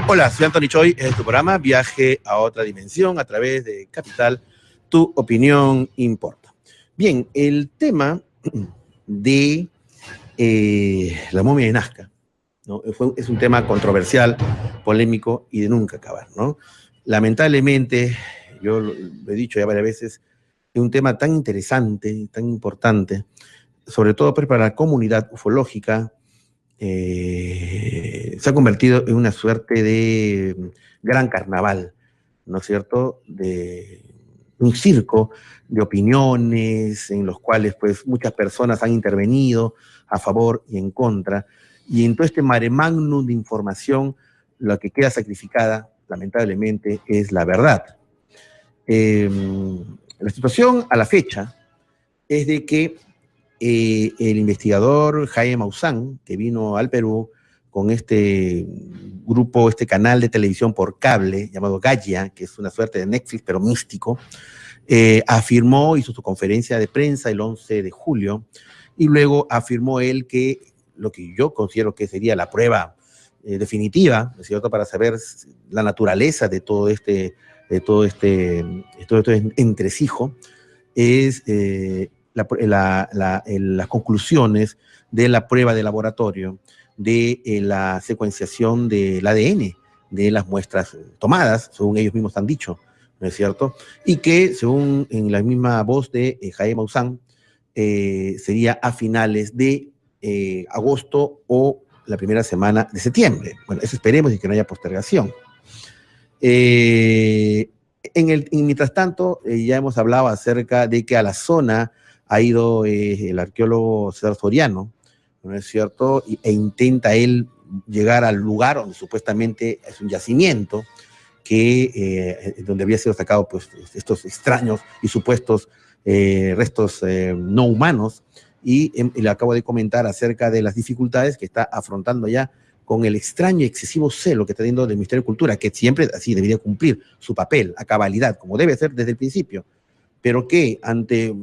Hola, soy Anthony Choi, este es tu programa Viaje a otra dimensión a través de Capital, tu opinión importa. Bien, el tema de la momia de Nazca, ¿no? Es un tema controversial, polémico y de nunca acabar, ¿no? Lamentablemente, yo lo he dicho ya varias veces, es un tema tan interesante y tan importante, sobre todo pues, para la comunidad ufológica. Se ha convertido en una suerte de gran carnaval, ¿no es cierto? De un circo de opiniones en los cuales pues muchas personas han intervenido a favor y en contra, y en todo este mare magnum de información, lo que queda sacrificada, lamentablemente, es la verdad. La situación a la fecha es de que el investigador Jaime Maussan, que vino al Perú con este grupo, este canal de televisión por cable llamado Gaia, que es una suerte de Netflix, pero místico, afirmó, hizo su conferencia de prensa el 11 de julio, y luego afirmó él que lo que yo considero que sería la prueba definitiva, ¿no es cierto?, para saber la naturaleza de todo este entresijo, es las conclusiones de la prueba de laboratorio de la secuenciación del ADN de las muestras tomadas, según ellos mismos han dicho, ¿no es cierto? Y que, según en la misma voz de Jaime Maussan, sería a finales de agosto o la primera semana de septiembre. Bueno, eso esperemos y que no haya postergación. Mientras tanto, ya hemos hablado acerca de que a la zona ha ido el arqueólogo César Soriano, ¿no es cierto? E intenta él llegar al lugar donde supuestamente es un yacimiento donde había sido sacado pues, estos extraños y supuestos restos no humanos, y le acabo de comentar acerca de las dificultades que está afrontando ya con el extraño y excesivo celo que está teniendo del Ministerio de Cultura, que siempre así debería cumplir su papel a cabalidad, como debe ser desde el principio, pero que ante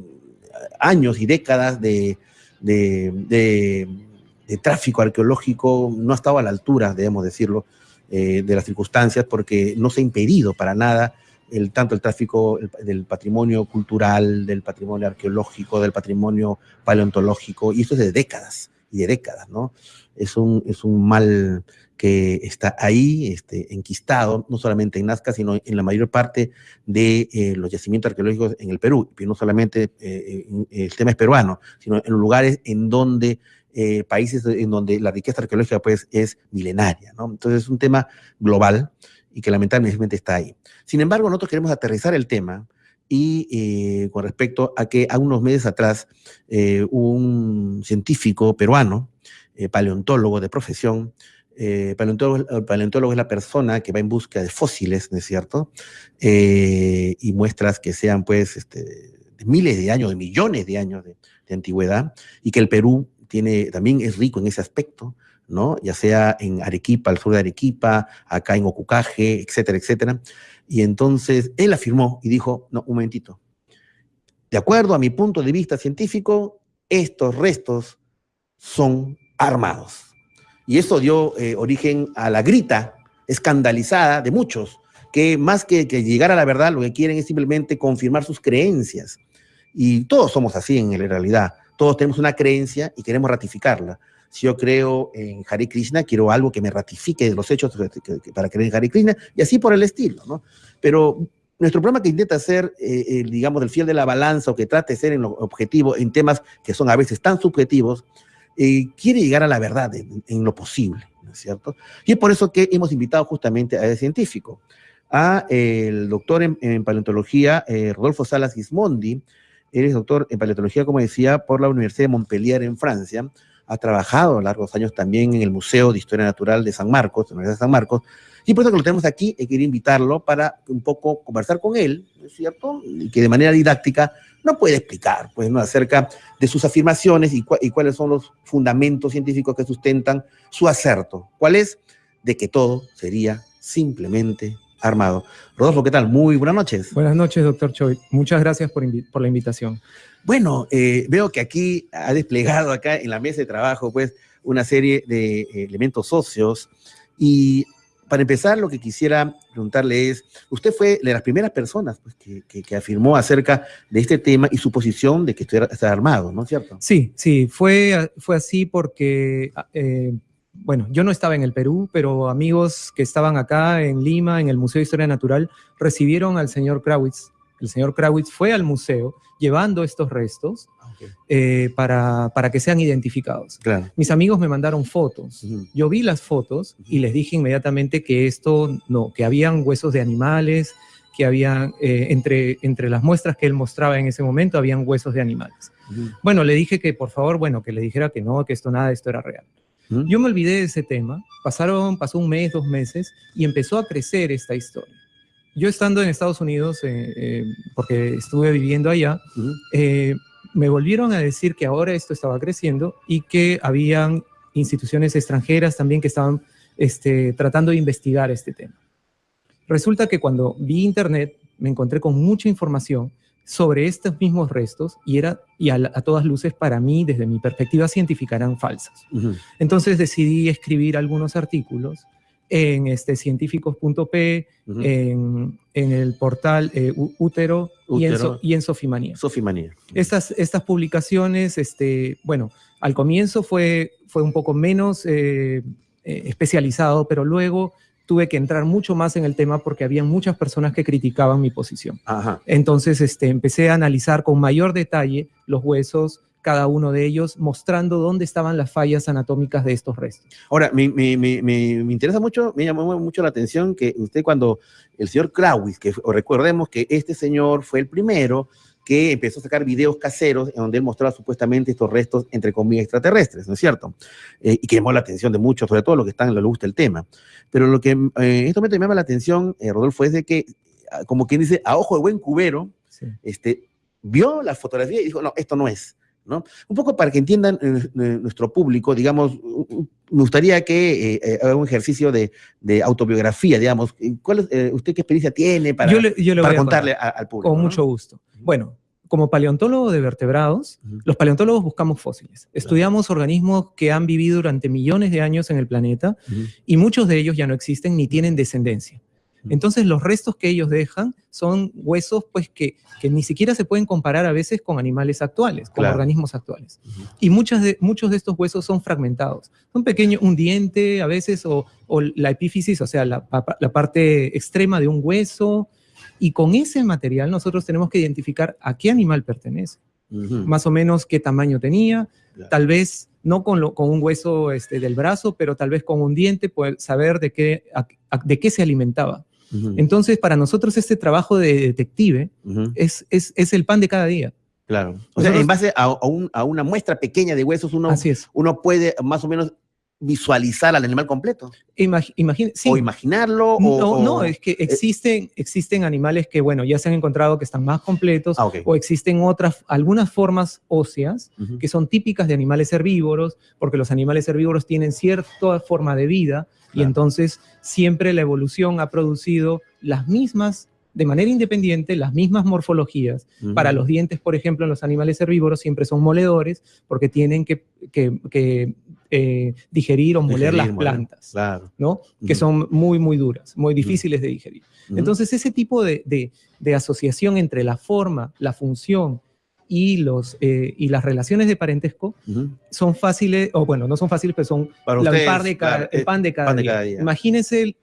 años y décadas de tráfico arqueológico no ha estado a la altura, debemos decirlo, de las circunstancias, porque no se ha impedido para nada tanto el tráfico del patrimonio cultural, del patrimonio arqueológico, del patrimonio paleontológico, y esto es de décadas y de décadas, ¿no? Es un mal que está ahí, enquistado, no solamente en Nazca, sino en la mayor parte de los yacimientos arqueológicos en el Perú, y no solamente el tema es peruano, sino en lugares en donde países en donde la riqueza arqueológica pues es milenaria, ¿no? Entonces es un tema global y que lamentablemente está ahí. Sin embargo, nosotros queremos aterrizar el tema y con respecto a que a unos meses atrás un científico peruano, paleontólogo de profesión, paleontólogo es la persona que va en busca de fósiles, ¿no es cierto? Y muestras que sean pues de miles de años, de millones de años de antigüedad, y que el Perú también es rico en ese aspecto, ¿no? Ya sea en Arequipa, al sur de Arequipa, acá en Ocucaje, etcétera, etcétera. Y entonces él afirmó y dijo, no, un momentito, de acuerdo a mi punto de vista científico, estos restos son armados. Y eso dio origen a la grita escandalizada de muchos, que más que llegar a la verdad, lo que quieren es simplemente confirmar sus creencias. Y todos somos así en realidad. Todos tenemos una creencia y queremos ratificarla. Si yo creo en Hare Krishna, quiero algo que me ratifique los hechos para creer en Hare Krishna, y así por el estilo, ¿no? Pero nuestro programa que intenta ser, digamos, el fiel de la balanza, o que trate de ser en lo objetivo, en temas que son a veces tan subjetivos, quiere llegar a la verdad en lo posible, ¿no es cierto? Y es por eso que hemos invitado justamente a ese científico, a el doctor en paleontología, Rodolfo Salas Gismondi. Él es doctor en paleontología, como decía, por la Universidad de Montpellier en Francia. Ha trabajado a largos años también en el Museo de Historia Natural de San Marcos, de la Universidad de San Marcos, y por eso que lo tenemos aquí, y quería invitarlo para un poco conversar con él, ¿no es cierto? Y que de manera didáctica nos puede explicar, pues, ¿no?, acerca de sus afirmaciones y cuáles son los fundamentos científicos que sustentan su acerto. ¿Cuál es? De que todo sería simplemente armado. Rodolfo, ¿qué tal? Muy buenas noches. Buenas noches, doctor Choi. Muchas gracias por la invitación. Bueno, veo que aquí ha desplegado acá en la mesa de trabajo, pues, una serie de elementos óseos, y para empezar, lo que quisiera preguntarle es, usted fue de las primeras personas pues, que afirmó acerca de este tema y su posición de que está armado, ¿no es cierto? Sí, sí, fue así porque, bueno, yo no estaba en el Perú, pero amigos que estaban acá en Lima, en el Museo de Historia Natural, recibieron al señor Krawitz. El señor Krawitz fue al museo llevando estos restos para que sean identificados. Claro. Mis amigos me mandaron fotos. Yo vi las fotos y les dije inmediatamente que que habían huesos de animales, que habían, entre las muestras que él mostraba en ese momento, habían huesos de animales. Bueno, le dije que por favor, bueno, que le dijera que no, que nada de esto era real. Yo me olvidé de ese tema, pasó un mes, 2 meses, y empezó a crecer esta historia. Yo estando en Estados Unidos, porque estuve viviendo allá, me volvieron a decir que ahora esto estaba creciendo y que habían instituciones extranjeras también que estaban tratando de investigar este tema. Resulta que cuando vi internet me encontré con mucha información sobre estos mismos restos y a todas luces para mí, desde mi perspectiva científica, eran falsas. Entonces decidí escribir algunos artículos en científicos.p, en el portal Útero y en Sofimanía. Estas publicaciones, bueno, al comienzo fue un poco menos especializado, pero luego tuve que entrar mucho más en el tema porque había muchas personas que criticaban mi posición. Ajá. Entonces empecé a analizar con mayor detalle los huesos, cada uno de ellos, mostrando dónde estaban las fallas anatómicas de estos restos. Ahora, me interesa mucho, me llamó mucho la atención que usted cuando el señor Krawitz, que recordemos que este señor fue el primero que empezó a sacar videos caseros en donde él mostraba supuestamente estos restos, entre comillas, extraterrestres, ¿no es cierto? Y que llamó la atención de muchos, sobre todo los que están, les gusta el tema. Pero lo que en este momento me llama la atención, Rodolfo, es de que, como quien dice, a ojo de buen cubero, sí, vio la fotografía y dijo, no, esto no es, ¿no? Un poco para que entiendan nuestro público, digamos, me gustaría que haga un ejercicio de autobiografía, digamos. ¿Usted qué experiencia tiene para contarle al público? Con mucho gusto. Bueno, como paleontólogo de vertebrados, los paleontólogos buscamos fósiles. Estudiamos organismos que han vivido durante millones de años en el planeta y muchos de ellos ya no existen ni tienen descendencia. Entonces los restos que ellos dejan son huesos pues, que ni siquiera se pueden comparar a veces con animales actuales, con organismos actuales. Y muchos de estos huesos son fragmentados. Son pequeños, un diente a veces o la epífisis, o sea, la parte extrema de un hueso. Y con ese material nosotros tenemos que identificar a qué animal pertenece. Más o menos qué tamaño tenía, tal vez no con un hueso del brazo, pero tal vez con un diente, poder saber de qué se alimentaba. Entonces, para nosotros este trabajo de detective es el pan de cada día. Claro. O sea, en base a una muestra pequeña de huesos, uno puede más o menos visualizar al animal completo. Sí. O imaginarlo. No, es que existen animales que, bueno, ya se han encontrado que están más completos, o existen algunas formas óseas que son típicas de animales herbívoros, porque los animales herbívoros tienen cierta forma de vida, y entonces siempre la evolución ha producido las mismas, de manera independiente, las mismas morfologías. Para los dientes, por ejemplo, en los animales herbívoros siempre son moledores, porque tienen que digerir o moler las plantas, ¿no? Que son muy, muy duras, muy difíciles de digerir. Entonces, ese tipo de asociación entre la forma, la función y las relaciones de parentesco son fáciles, o bueno, no son fáciles, pero son el pan de cada día. Imagínense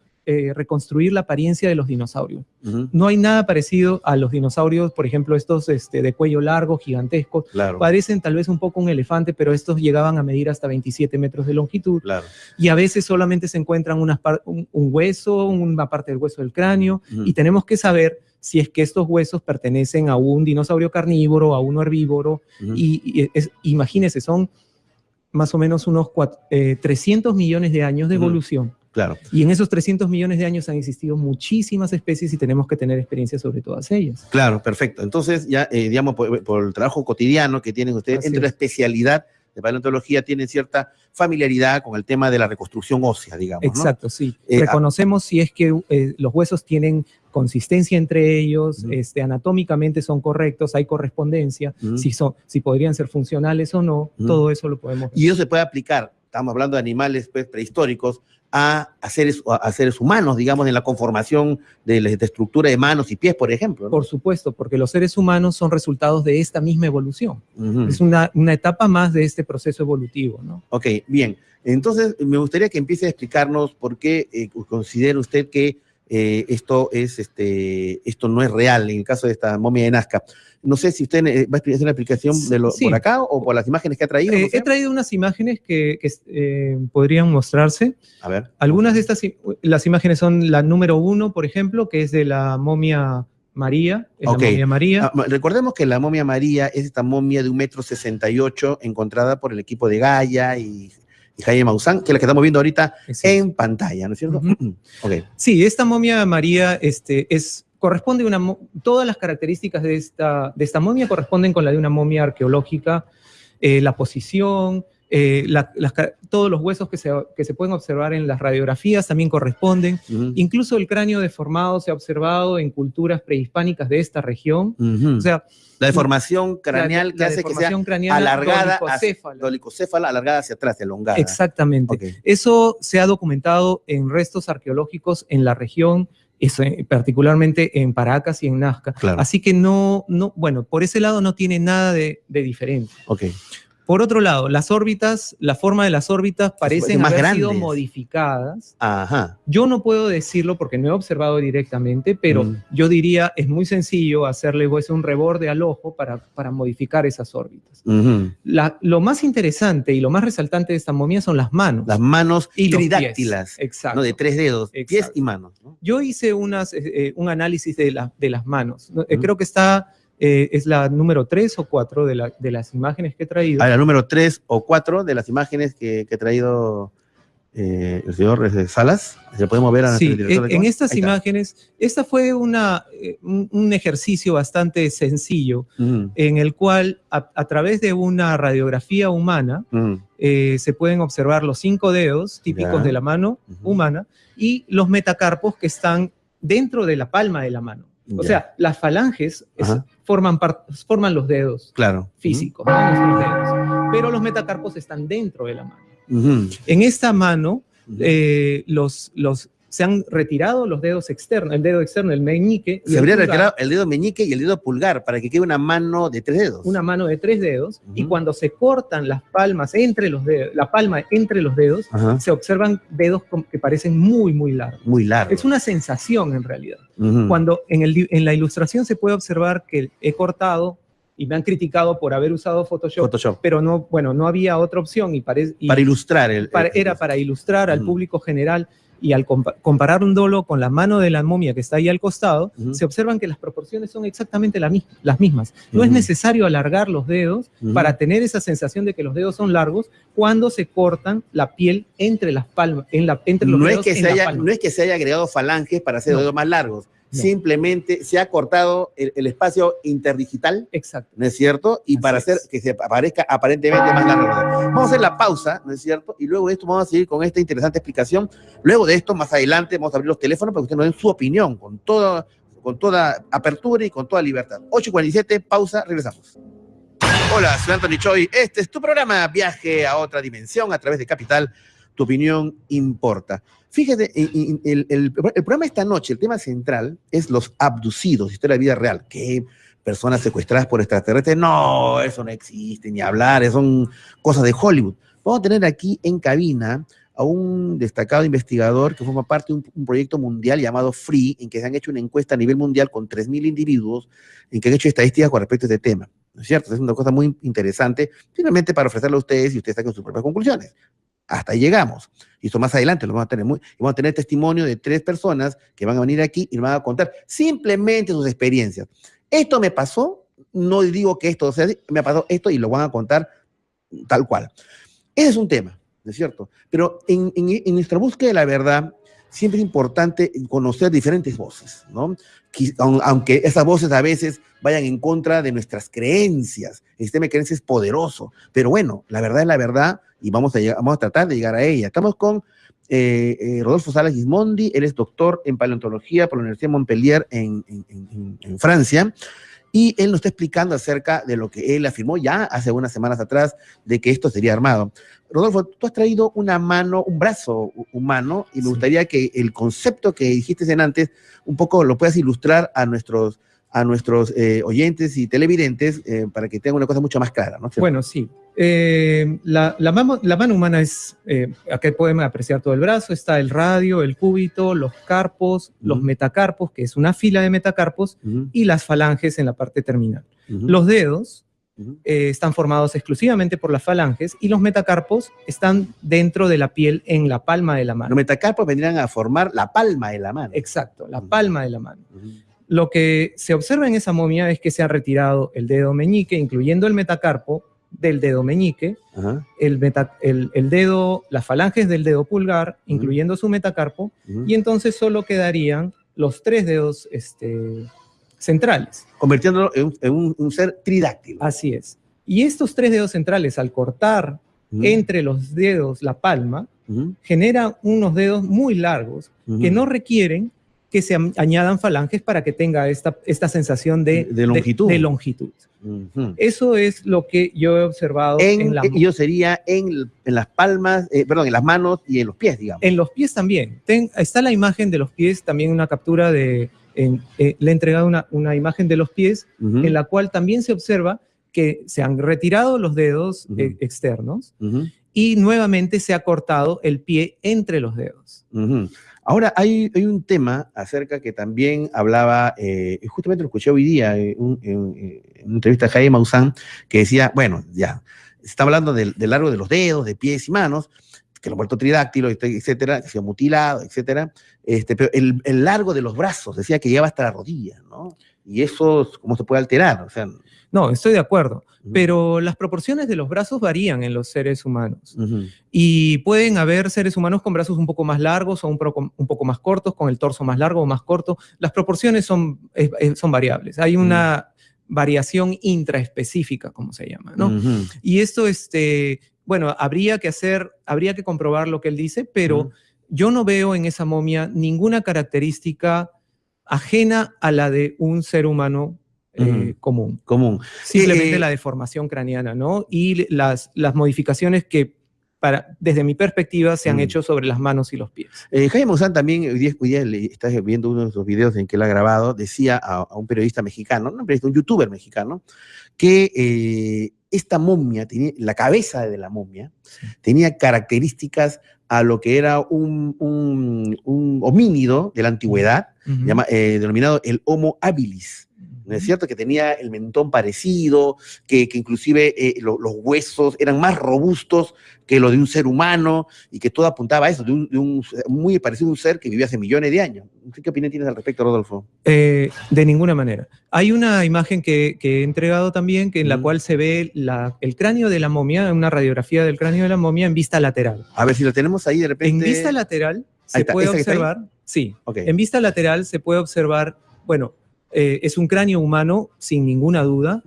reconstruir la apariencia de los dinosaurios. No hay nada parecido a los dinosaurios, por ejemplo, estos de cuello largo, gigantescos. Parecen tal vez un poco un elefante, pero estos llegaban a medir hasta 27 metros de longitud. Y a veces solamente se encuentran un hueso, una parte del hueso del cráneo, y tenemos que saber si es que estos huesos pertenecen a un dinosaurio carnívoro, a uno herbívoro, imagínense, son más o menos unos 300 millones de años de evolución. Y en esos 300 millones de años han existido muchísimas especies y tenemos que tener experiencia sobre todas ellas. Claro, perfecto. Entonces, ya, digamos, por el trabajo cotidiano que tienen ustedes, entre la especialidad de paleontología, tienen cierta familiaridad con el tema de la reconstrucción ósea, digamos, ¿no? Exacto, sí. Reconocemos si es que los huesos tienen consistencia entre ellos, anatómicamente son correctos, hay correspondencia, si podrían ser funcionales o no, todo eso lo podemos ver. Y eso se puede aplicar estamos hablando de animales pues, prehistóricos, a seres humanos, digamos, en la conformación de estructura de manos y pies, por ejemplo, ¿no? Por supuesto, porque los seres humanos son resultados de esta misma evolución. Es una etapa más de este proceso evolutivo, ¿no? Ok, bien. Entonces, me gustaría que empiece a explicarnos por qué considera usted que esto no es real en el caso de esta momia de Nazca. No sé si usted va a hacer una explicación sí, por acá o por las imágenes que ha traído. No sé. He traído unas imágenes que podrían mostrarse. A ver. Algunas de las imágenes son la número 1, por ejemplo, que es de la momia María. Es la momia María. Recordemos que la momia María es esta momia de 1,68 m encontrada por el equipo de Gaia y Jaime Maussan, que es la que estamos viendo ahorita en pantalla, ¿no es cierto? Okay. Sí, esta momia María corresponde todas las características de esta momia corresponden con la de una momia arqueológica, la posición, todos los huesos que se pueden observar en las radiografías también corresponden. Incluso el cráneo deformado se ha observado en culturas prehispánicas de esta región. O sea, la deformación craneal que hace que sea alargada, dolicocéfala, alargada hacia atrás, elongada. Exactamente. Okay. Eso se ha documentado en restos arqueológicos en la región, particularmente en Paracas y en Nazca. Claro. Así que bueno, por ese lado no tiene nada de diferente. Okay. Por otro lado, las órbitas, la forma de las órbitas parecen haber sido modificadas. Ajá. Yo no puedo decirlo porque no he observado directamente, pero yo diría es muy sencillo hacerle un reborde al ojo para modificar esas órbitas. Lo más interesante y lo más resaltante de esta momia son las manos. Las manos y tridáctilas. Exacto. ¿No? De 3 dedos, pies y manos, ¿no? Yo hice un análisis de las manos. Creo que es la número 3 o 4 de las imágenes que he traído. La número 3 o 4 de las imágenes que ha traído el señor Salas. ¿Se podemos ver a nuestro director? En estas imágenes, esta fue un ejercicio bastante sencillo en el cual a través de una radiografía humana se pueden observar los 5 dedos típicos de la mano humana y los metacarpos que están dentro de la palma de la mano. O sea, las falanges forman los dedos físicos, ¿no? Nuestros dedos. Pero los metacarpos están dentro de la mano. En esta mano se han retirado los dedos externos, el dedo externo, el meñique. Se habría retirado el dedo meñique y el dedo pulgar para que quede una mano de 3 dedos. Una mano de 3 dedos. Y cuando se cortan las palmas entre los dedos, la palma entre los dedos, se observan dedos que parecen muy, muy largos. Muy largos. Es una sensación en realidad. Cuando en la ilustración se puede observar que he cortado, y me han criticado por haber usado Photoshop. Pero no había otra opción. Para ilustrar. Era para ilustrar al público general. Y al comparar un dolo con la mano de la momia que está ahí al costado, se observan que las proporciones son exactamente las mismas. No es necesario alargar los dedos para tener esa sensación de que los dedos son largos cuando se cortan la piel entre las palmas, entre los dedos. No es que se haya agregado falanges para hacer los dedos más largos. No. Simplemente se ha cortado el espacio interdigital, exacto, ¿no es cierto? Y para hacer que se parezca aparentemente más largo. Vamos a hacer la pausa, ¿no es cierto? Y luego de esto vamos a seguir con esta interesante explicación. Luego de esto, más adelante, vamos a abrir los teléfonos para que ustedes nos den su opinión con toda apertura y con toda libertad. 8:47, pausa, regresamos. Hola, soy Anthony Choi. Este es tu programa Viaje a otra dimensión a través de Capital. Tu opinión importa. Fíjate, el programa esta noche, el tema central es los abducidos, historia de la vida real. ¿Qué personas secuestradas por extraterrestres? No, eso no existe, ni hablar, son cosas de Hollywood. Vamos a tener aquí en cabina a un destacado investigador que forma parte de un proyecto mundial llamado FREE, en que se han hecho una encuesta a nivel mundial con 3.000 individuos, en que han hecho estadísticas con respecto a este tema. ¿No es cierto? Es una cosa muy interesante, finalmente para ofrecerlo a ustedes y ustedes saquen sus propias conclusiones. Hasta ahí llegamos. Y esto más adelante lo vamos a tener. Vamos a tener testimonio de 3 personas que van a venir aquí y nos van a contar simplemente sus experiencias. Esto me pasó, no digo que esto sea así, me pasó esto y lo van a contar tal cual. Ese es un tema, ¿no es cierto? Pero en nuestra búsqueda de la verdad, siempre es importante conocer diferentes voces, ¿no? Aunque esas voces a veces vayan en contra de nuestras creencias. El sistema de creencias es poderoso, pero bueno, la verdad es la verdad y vamos a tratar de llegar a ella. Estamos con Rodolfo Salas Gismondi. Él es doctor en paleontología por la Universidad de Montpellier en Francia, y él nos está explicando acerca de lo que él afirmó ya hace unas semanas atrás, de que esto sería armado. Rodolfo, tú has traído una mano, un brazo humano, y me gustaría que el concepto que dijiste en antes, un poco lo puedas ilustrar a nuestros oyentes y televidentes para que tengan una cosa mucho más clara, ¿no? Bueno, sí. La mano humana es, acá podemos apreciar todo el brazo, está el radio, el cúbito, los carpos, los metacarpos, que es una fila de metacarpos, y las falanges en la parte terminal. Los dedos están formados exclusivamente por las falanges y los metacarpos están dentro de la piel en la palma de la mano. Los metacarpos vendrían a formar la palma de la mano. Exacto, la palma de la mano. Lo que se observa en esa momia es que se ha retirado el dedo meñique, incluyendo el metacarpo del dedo meñique, el dedo, las falanges del dedo pulgar, incluyendo su metacarpo, y entonces solo quedarían los 3 dedos centrales. Convirtiéndolo en un ser tridáctilo. Así es. Y estos 3 dedos centrales, al cortar entre los dedos la palma, generan unos dedos muy largos que no requieren que se añadan falanges para que tenga esta sensación de longitud. Eso es lo que yo he observado en la mano. Yo sería en las palmas, en las manos y en los pies, digamos. En los pies también. Está la imagen de los pies, también una captura le he entregado una imagen de los pies, en la cual también se observa que se han retirado los dedos externos y nuevamente se ha cortado el pie entre los dedos. Ahora, hay un tema acerca que también hablaba, justamente lo escuché hoy día en una entrevista a Jaime Maussan, que decía, bueno, ya, se está hablando del largo de los dedos, de pies y manos, que lo ha vuelto tridáctilo, etcétera, que ha sido mutilado, etcétera, pero el largo de los brazos, decía que llegaba hasta la rodilla, ¿no? Y eso, ¿cómo se puede alterar? O sea, no, estoy de acuerdo, pero las proporciones de los brazos varían en los seres humanos. Y pueden haber seres humanos con brazos un poco más largos o un poco más cortos, con el torso más largo o más corto. Las proporciones son variables. Hay una variación intraespecífica, como se llama, ¿no? Y esto, bueno, habría que comprobar lo que él dice, pero yo no veo en esa momia ninguna característica ajena a la de un ser humano común. Simplemente la deformación craneana, ¿no? Y las modificaciones que, desde mi perspectiva, se han hecho sobre las manos y los pies. Jaime Maussan también, hoy día estás viendo uno de los videos en que él ha grabado, decía a un periodista mexicano, un youtuber mexicano, que esta momia, la cabeza de la momia, tenía características a lo que era un homínido de la antigüedad, denominado el Homo habilis. ¿No es cierto? Que tenía el mentón parecido, que inclusive los huesos eran más robustos que lo de un ser humano, y que todo apuntaba a eso, muy parecido a un ser que vivía hace millones de años. ¿Qué opinión tienes al respecto, Rodolfo? De ninguna manera. Hay una imagen que he entregado también, en la cual se ve el cráneo de la momia, una radiografía del cráneo de la momia en vista lateral. A ver si lo tenemos ahí de repente. En vista lateral se puede observar, en vista lateral se puede observar, bueno, es un cráneo humano, sin ninguna duda.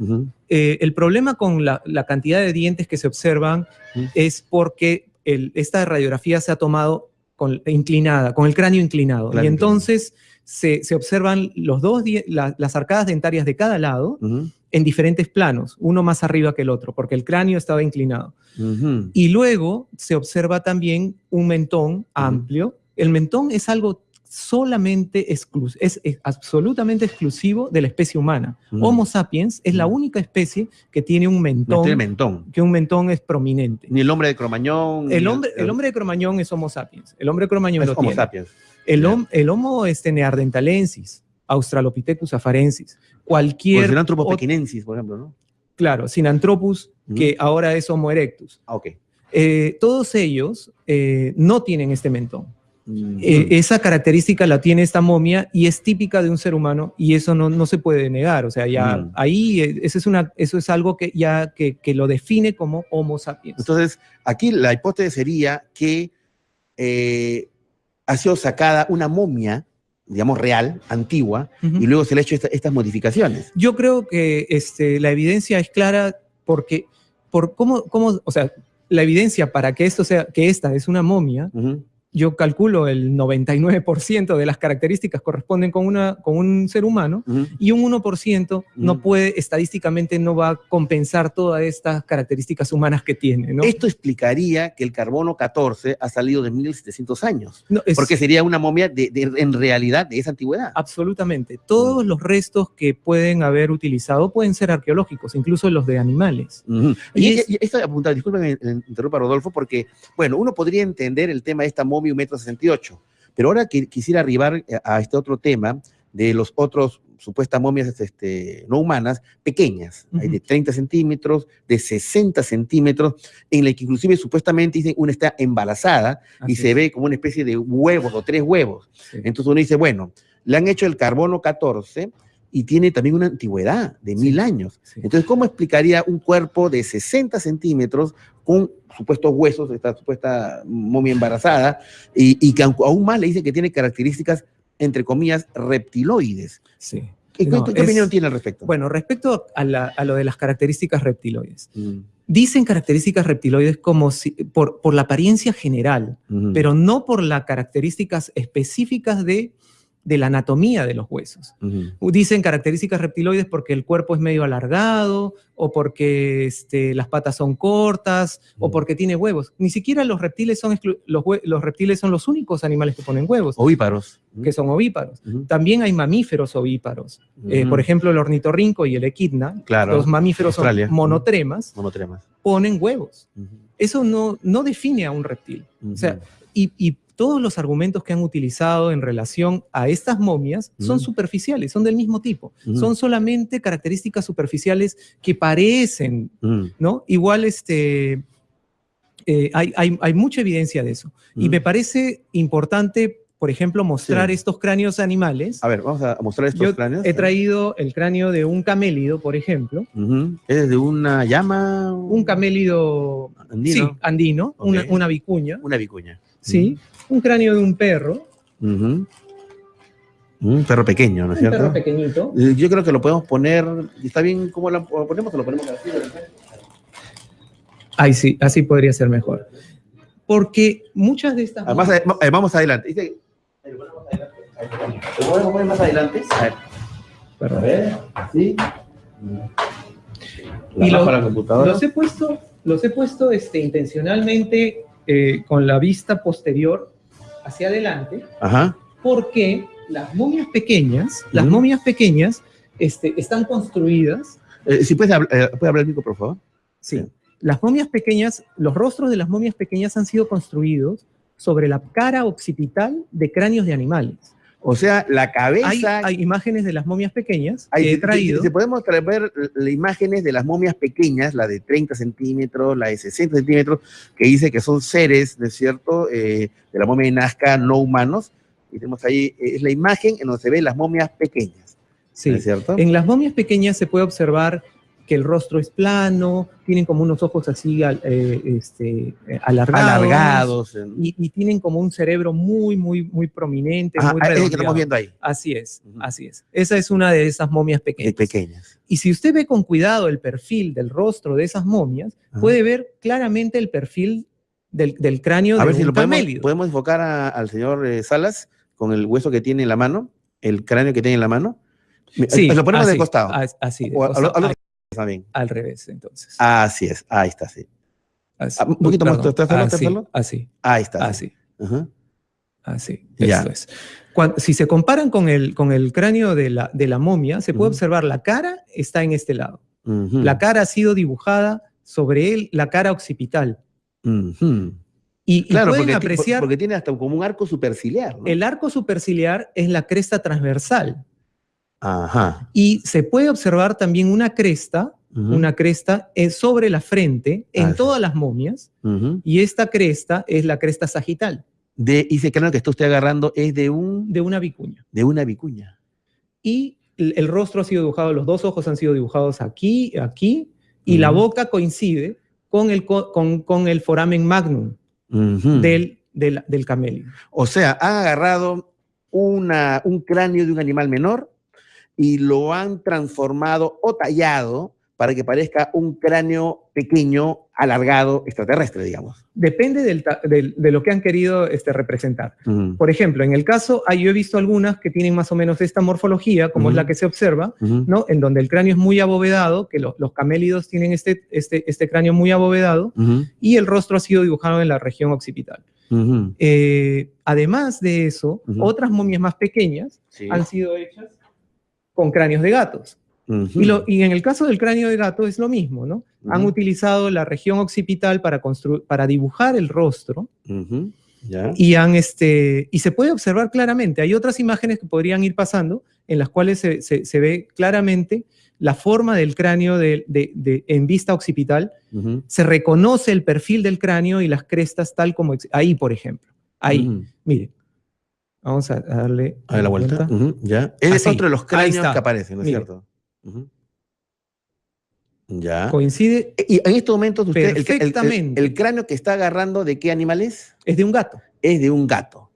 El problema con la cantidad de dientes que se observan es porque esta radiografía se ha tomado inclinada, con el cráneo inclinado. Y entonces se observan las arcadas dentarias de cada lado en diferentes planos, uno más arriba que el otro, porque el cráneo estaba inclinado. Y luego se observa también un mentón amplio. El mentón es algo es absolutamente exclusivo de la especie humana. Homo sapiens es la única especie que tiene un mentón, que un mentón es prominente. Ni el hombre de Cromañón. El hombre de Cromañón es Homo sapiens. El hombre de Cromañón es Homo sapiens. El Homo neanderthalensis, Australopithecus afarensis, cualquier... O Sinanthropus pekinensis, por ejemplo, ¿no? Claro, Sinanthropus, que ahora es Homo erectus. Todos ellos no tienen este mentón. Esa característica la tiene esta momia y es típica de un ser humano, y eso no se puede negar. O sea, ya ahí eso es algo que lo define como Homo sapiens. Entonces, aquí la hipótesis sería que ha sido sacada una momia, digamos, real, antigua, y luego se le ha hecho estas modificaciones. Yo creo que la evidencia es clara porque, o sea, la evidencia para que esta es una momia yo calculo el 99% de las características corresponden con un ser humano, y un 1% no puede, estadísticamente no va a compensar todas estas características humanas que tiene, ¿no? Esto explicaría que el carbono 14 ha salido de 1700 años, porque sería una momia en realidad de esa antigüedad. Absolutamente. Todos los restos que pueden haber utilizado pueden ser arqueológicos, incluso los de animales. Y esto apunta, discúlpeme, interrumpa Rodolfo, porque, bueno, uno podría entender el tema de esta momia 1,68 m, pero ahora que quisiera arribar a este otro tema de los otros supuestas momias no humanas, pequeñas, hay de 30 centímetros, de 60 centímetros, en la que inclusive supuestamente dicen una está embarazada y se ve como una especie de huevos o 3 huevos. Entonces uno dice, bueno, le han hecho el carbono 14 y tiene también una antigüedad de 1000 años. Entonces, ¿cómo explicaría un cuerpo de 60 centímetros con supuestos huesos de esta supuesta momia embarazada y que aún más le dice que tiene características, entre comillas, reptiloides? ¿Qué opinión tiene al respecto? Bueno, respecto a lo de las características reptiloides, dicen características reptiloides como por la apariencia general, pero no por las características específicas de la anatomía de los huesos. Dicen características reptiloides porque el cuerpo es medio alargado, o porque las patas son cortas, o porque tiene huevos. Ni siquiera los reptiles son los únicos animales que ponen huevos. Ovíparos. Que son ovíparos. También hay mamíferos ovíparos. Por ejemplo, el ornitorrinco y el equidna, los mamíferos son monotremas, ponen huevos. Eso no define a un reptil. O sea, y todos los argumentos que han utilizado en relación a estas momias son superficiales, son del mismo tipo. Son solamente características superficiales que parecen, ¿no? Igual hay mucha evidencia de eso. Y me parece importante, por ejemplo, mostrar estos cráneos animales. A ver, vamos a mostrar estos cráneos. He traído el cráneo de un camélido, por ejemplo. ¿Es de una llama? Un camélido andino. Sí, andino, una vicuña. Una vicuña. Sí, un cráneo de un perro. Un perro pequeño, ¿no es cierto? Un perro pequeñito. Yo creo que lo podemos poner, ¿está bien cómo lo ponemos o lo ponemos así? Ay, sí, así podría ser mejor. Porque muchas de estas... Vamos adelante. ¿Lo podemos poner más adelante? A ver. Perdón. A ver, así. Y los he puesto intencionalmente con la vista posterior hacia adelante, porque las momias pequeñas, están construidas. Si puede hablar, Nico, por favor. Sí. Las momias pequeñas, los rostros de las momias pequeñas han sido construidos sobre la cara occipital de cráneos de animales. O sea, la cabeza... Hay imágenes de las momias pequeñas que he traído. Si podemos ver las imágenes de las momias pequeñas, la de 30 centímetros, la de 60 centímetros, que dice que son seres, ¿no es cierto?, de la momia de Nazca, no humanos. Y tenemos ahí, es la imagen en donde se ven las momias pequeñas. Sí, ¿no es cierto? En las momias pequeñas se puede observar que el rostro es plano, tienen como unos ojos así alargados y tienen como un cerebro muy prominente, muy redondeado. Es que estamos viendo ahí. Así es, así es. Esa es una de esas momias pequeñas. Y si usted ve con cuidado el perfil del rostro de esas momias, puede ver claramente el perfil del cráneo de un camélido. ¿Podemos enfocar al señor Salas con el hueso que tiene en la mano, el cráneo que tiene en la mano? Sí, lo ponemos de costado. Así. También. Al revés, entonces. Así es, ahí está, sí. Así. Un poquito más, así. Ahí está. Así. Así, Ya. eso es. Si se comparan con el cráneo de la momia, se puede observar la cara está en este lado. La cara ha sido dibujada sobre él, la cara occipital. Y claro, pueden apreciar... porque tiene hasta como un arco superciliar, ¿no? El arco superciliar es la cresta transversal. Ajá. Y se puede observar también una cresta sobre la frente en todas las momias, y esta cresta es la cresta sagital. Y ese cráneo que está usted agarrando es de una vicuña. De una vicuña. Y el rostro ha sido dibujado, los dos ojos han sido dibujados aquí, y la boca coincide con el foramen magnum del camélido. O sea, han agarrado un cráneo de un animal menor y lo han transformado o tallado para que parezca un cráneo pequeño, alargado, extraterrestre, digamos? Depende de lo que han querido representar. Por ejemplo, en el caso, yo he visto algunas que tienen más o menos esta morfología, como es la que se observa, ¿no? En donde el cráneo es muy abovedado, que los camélidos tienen este cráneo muy abovedado, y el rostro ha sido dibujado en la región occipital. Además de eso, otras momias más pequeñas han sido hechas con cráneos de gatos. Y en el caso del cráneo de gato es lo mismo, ¿no? Han utilizado la región occipital para dibujar el rostro, y se puede observar claramente. Hay otras imágenes que podrían ir pasando en las cuales se ve claramente la forma del cráneo en vista occipital. Se reconoce el perfil del cráneo y las crestas tal como... Ahí, por ejemplo. Ahí, miren. Vamos a darle la vuelta. Ya. Es otro de los cráneos que aparecen, ¿no es cierto? Ya. Coincide. Y en estos momentos, usted, perfectamente. El cráneo que está agarrando, ¿de qué animal es? Es de un gato. Es de un gato.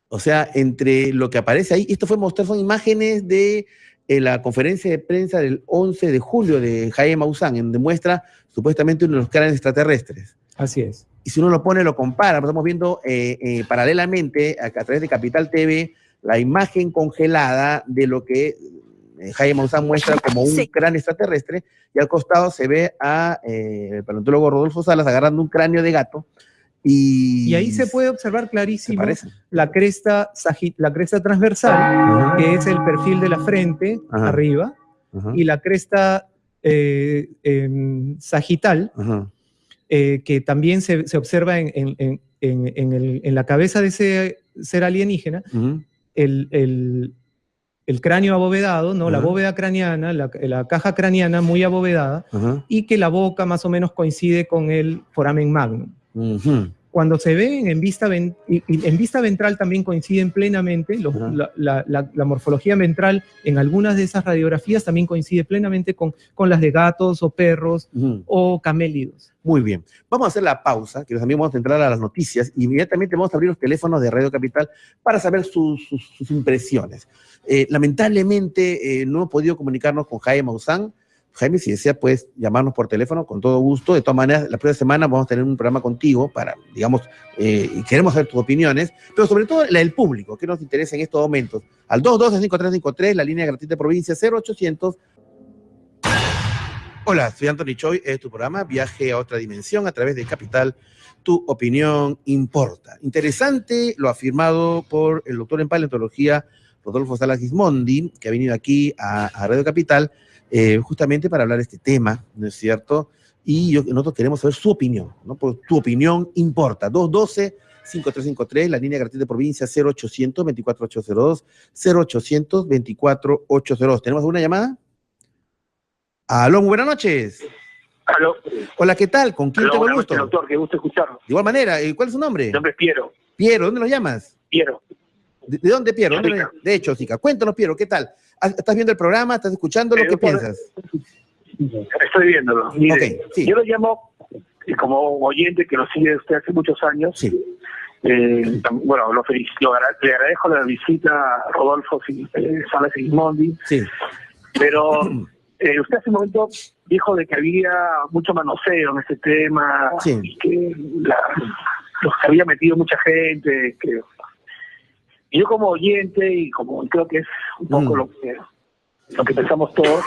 O sea, entre lo que aparece ahí, esto son imágenes de la conferencia de prensa del 11 de julio de Jaime Maussan, en donde muestra supuestamente uno de los cráneos extraterrestres. Así es. Y si uno lo pone, lo compara, estamos viendo paralelamente a través de Capital TV la imagen congelada de lo que Jaime Maussan muestra como un cráneo extraterrestre, y al costado se ve a el paleontólogo Rodolfo Salas agarrando un cráneo de gato. Y ahí se puede observar clarísimo la cresta transversal, que es el perfil de la frente arriba, y la cresta sagital, que también se observa en la cabeza de ese ser alienígena, el cráneo abovedado, ¿no? La bóveda craneana, la caja craneana muy abovedada, y que la boca más o menos coincide con el foramen magnum. Cuando se ven en vista ventral también coinciden plenamente, la morfología ventral en algunas de esas radiografías también coincide plenamente con las de gatos o perros o camélidos. Muy bien. Vamos a hacer la pausa, que también vamos a entrar a las noticias, y inmediatamente vamos a abrir los teléfonos de Radio Capital para saber sus impresiones. Lamentablemente no hemos podido comunicarnos con Jaime Maussan. Jaime, si desea, puedes llamarnos por teléfono con todo gusto. De todas maneras, la próxima semana vamos a tener un programa contigo para, digamos, queremos saber tus opiniones, pero sobre todo la del público, que nos interesa en estos momentos. Al 212-5353, la línea gratuita de provincia 0800. Hola, soy Anthony Choi, es tu programa Viaje a otra dimensión a través de Capital. Tu opinión importa. Interesante lo afirmado por el doctor en paleontología Rodolfo Salas Gismondi, que ha venido aquí a Radio Capital, justamente para hablar de este tema, ¿no es cierto? Y nosotros queremos saber su opinión, ¿no? Porque tu opinión importa. 212-5353, la línea gratuita de provincia 0800-24802, 0800-24802. ¿Tenemos alguna llamada? Aló, muy buenas noches. Aló. Hola, ¿qué tal? ¿Con quién tengo el gusto? Doctor, qué gusto escucharlo. De igual manera, ¿cuál es su nombre? Mi nombre es Piero. Piero, ¿dónde lo llamas? Piero. ¿De dónde, Piero? De hecho, Chica. Cuéntanos, Piero, ¿qué tal? ¿Estás viendo el programa? ¿Estás escuchándolo? ¿Qué piensas? Estoy viéndolo. Mire, okay, sí. Yo lo llamo, como oyente que lo sigue usted hace muchos años. Sí. Bueno, le agradezco la visita a Rodolfo Salas Gismondi. Sí. Pero usted hace un momento dijo de que había mucho manoseo en este tema, sí, y que los había metido mucha gente, que... Y yo como oyente, y creo que es un poco lo que pensamos todos,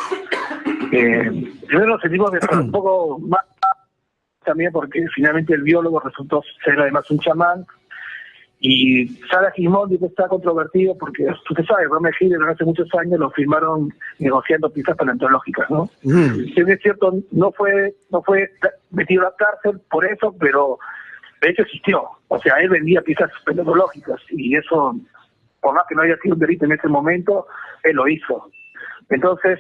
primero nos sentimos un poco más también porque finalmente el biólogo resultó ser además un chamán, y Salas Gismondi está controvertido porque usted sabe, el programa de Hitler hace muchos años lo firmaron negociando piezas paleontológicas, ¿no? Si es cierto, no fue metido a la cárcel por eso, pero de hecho existió. O sea, él vendía piezas paleontológicas, y eso, por más que no haya sido un delito en ese momento, él lo hizo. Entonces,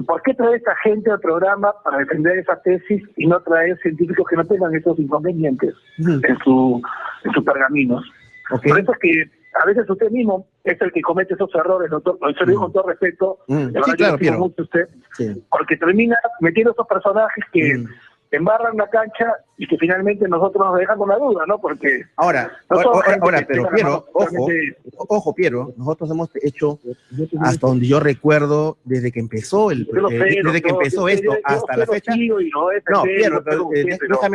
¿por qué traer a esta gente al programa para defender esa tesis y no traer científicos que no tengan esos inconvenientes en sus pergaminos? Okay. Por eso es que a veces usted mismo es el que comete esos errores, doctor. Se lo digo con todo respeto. Sí, claro, Piero. Mucho usted, porque termina metiendo esos personajes que embarran la cancha y que finalmente nosotros nos dejan con la duda, ¿no? Porque ahora, pero Piero, ojo, Piero, nosotros hemos hecho, hasta donde yo recuerdo, desde que empezó esto hasta la fecha. No, Piero,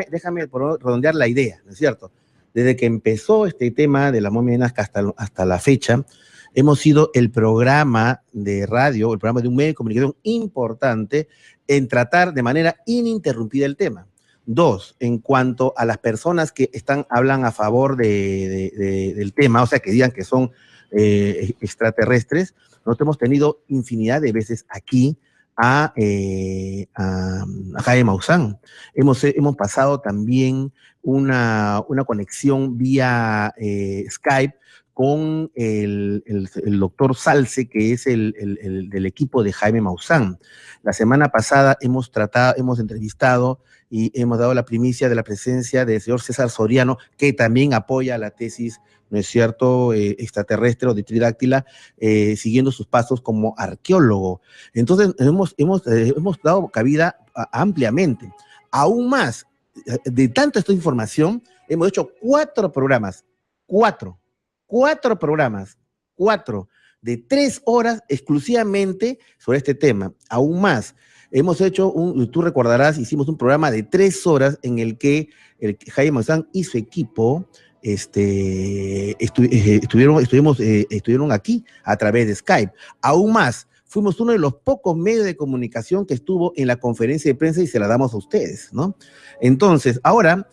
déjame redondear la idea, ¿no es cierto? Desde que empezó este tema de la momia de Nazca hasta la fecha, hemos sido el programa de radio, el programa de un medio de comunicación importante en tratar de manera ininterrumpida el tema. Dos, en cuanto a las personas que hablan a favor del tema, o sea, que digan que son extraterrestres, nosotros hemos tenido infinidad de veces aquí a Jaime Maussan. Hemos pasado también una conexión vía Skype con el doctor Salce, que es el del equipo de Jaime Maussan. La semana pasada hemos entrevistado y hemos dado la primicia de la presencia del señor César Soriano, que también apoya la tesis, ¿no es cierto?, extraterrestre o de Tridáctila, siguiendo sus pasos como arqueólogo. Entonces, hemos dado cabida ampliamente. Aún más, de tanta esta información, hemos hecho 4 programas, 4 programas, 4 de 3 horas exclusivamente sobre este tema. Aún más, hemos hecho tú recordarás, hicimos un programa de 3 horas en el que Jaime Maussan y su equipo estuvieron aquí a través de Skype. Aún más, fuimos uno de los pocos medios de comunicación que estuvo en la conferencia de prensa y se la damos a ustedes, ¿no? Entonces, ahora,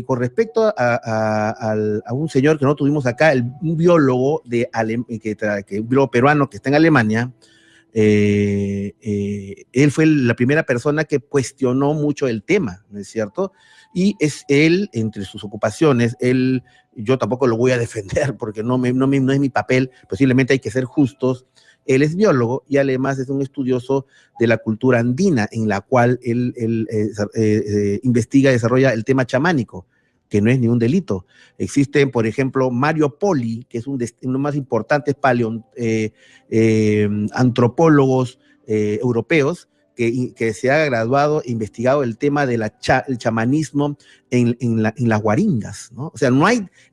con respecto a un señor que no tuvimos acá, un biólogo un biólogo peruano que está en Alemania, él fue la primera persona que cuestionó mucho el tema, ¿no es cierto? Y es él, entre sus ocupaciones, yo tampoco lo voy a defender porque no es mi papel, posiblemente hay que ser justos. Él es biólogo y además es un estudioso de la cultura andina, en la cual él investiga y desarrolla el tema chamánico, que no es ni un delito. Existen, por ejemplo, Mario Poli, que es uno de los más importantes antropólogos europeos, que se ha graduado e investigado el tema del chamanismo en las guaringas, ¿no? O sea,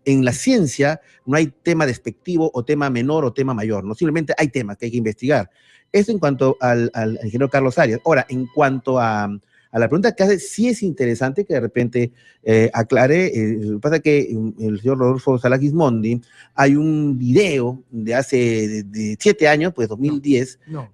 en la ciencia no hay tema despectivo o tema menor o tema mayor, ¿no? Simplemente hay temas que hay que investigar. Eso en cuanto al ingeniero Carlos Arias. Ahora, en cuanto a la pregunta que hace, sí es interesante que de repente aclare. Lo que pasa es que el señor Rodolfo Salas Gismondi, hay un video de hace de 7 años, pues 2010. No.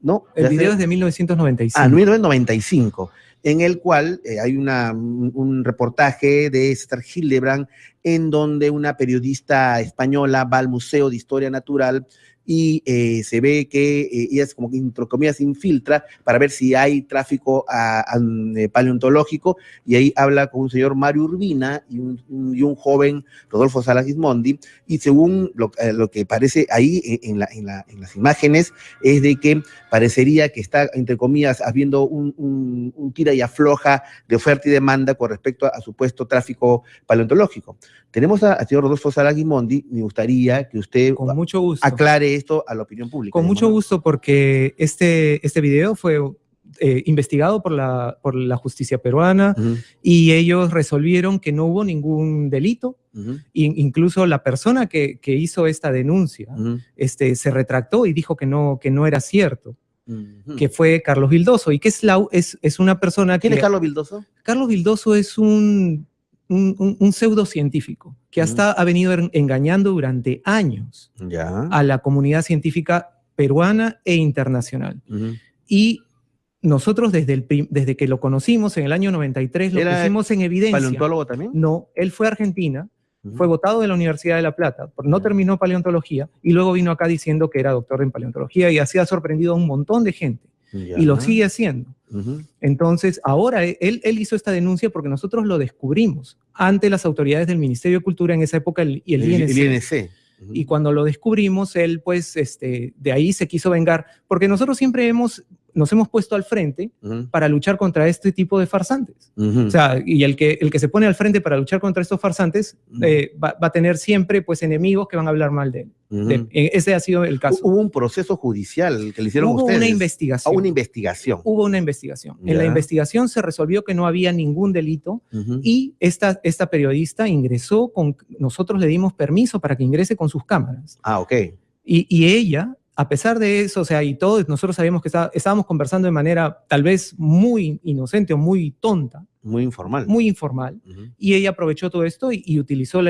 ¿No? El video es de 1995. 1995, en el cual hay un reportaje de César Hildebrand, en donde una periodista española va al Museo de Historia Natural y se ve que ella es como que, entre comillas, infiltra para ver si hay tráfico paleontológico, y ahí habla con un señor Mario Urbina y un joven Rodolfo Salas Gismondi, y según lo que parece ahí en las imágenes es de que parecería que está, entre comillas, habiendo un tira y afloja de oferta y demanda con respecto a supuesto tráfico paleontológico. Tenemos al señor Rodolfo Salas Gismondi. Me gustaría que usted con mucho gusto aclare esto a la opinión pública. Con mucho gusto, porque este video fue investigado por la justicia peruana, y ellos resolvieron que no hubo ningún delito. Incluso la persona que hizo esta denuncia se retractó y dijo que no era cierto. Que fue Carlos Vildoso, y que es una persona que... ¿Quién es Carlos Vildoso? Carlos Vildoso es un pseudocientífico que ha venido engañando durante años a la comunidad científica peruana e internacional. Y nosotros desde que lo conocimos en el año 93 lo pusimos en evidencia. ¿Paleontólogo también? No, él fue a Argentina, fue votado de la Universidad de La Plata, no terminó paleontología, y luego vino acá diciendo que era doctor en paleontología, y así ha sorprendido a un montón de gente. Y lo sigue haciendo. Entonces, ahora él hizo esta denuncia porque nosotros lo descubrimos ante las autoridades del Ministerio de Cultura en esa época y el INC. Y cuando lo descubrimos, él pues de ahí se quiso vengar, porque nosotros siempre nos hemos puesto al frente para luchar contra este tipo de farsantes. O sea, y el que se pone al frente para luchar contra estos farsantes va a tener siempre pues enemigos que van a hablar mal de él. Ese ha sido el caso. Hubo un proceso judicial que le hicieron ustedes. Hubo una investigación. Una investigación. Hubo una investigación. En la investigación se resolvió que no había ningún delito y esta periodista ingresó nosotros le dimos permiso para que ingrese con sus cámaras. Ah, ok. Y ella, a pesar de eso, o sea, y todos nosotros sabíamos que estábamos conversando de manera tal vez muy inocente o muy tonta. Muy informal. Muy informal. Y ella aprovechó todo esto y utilizó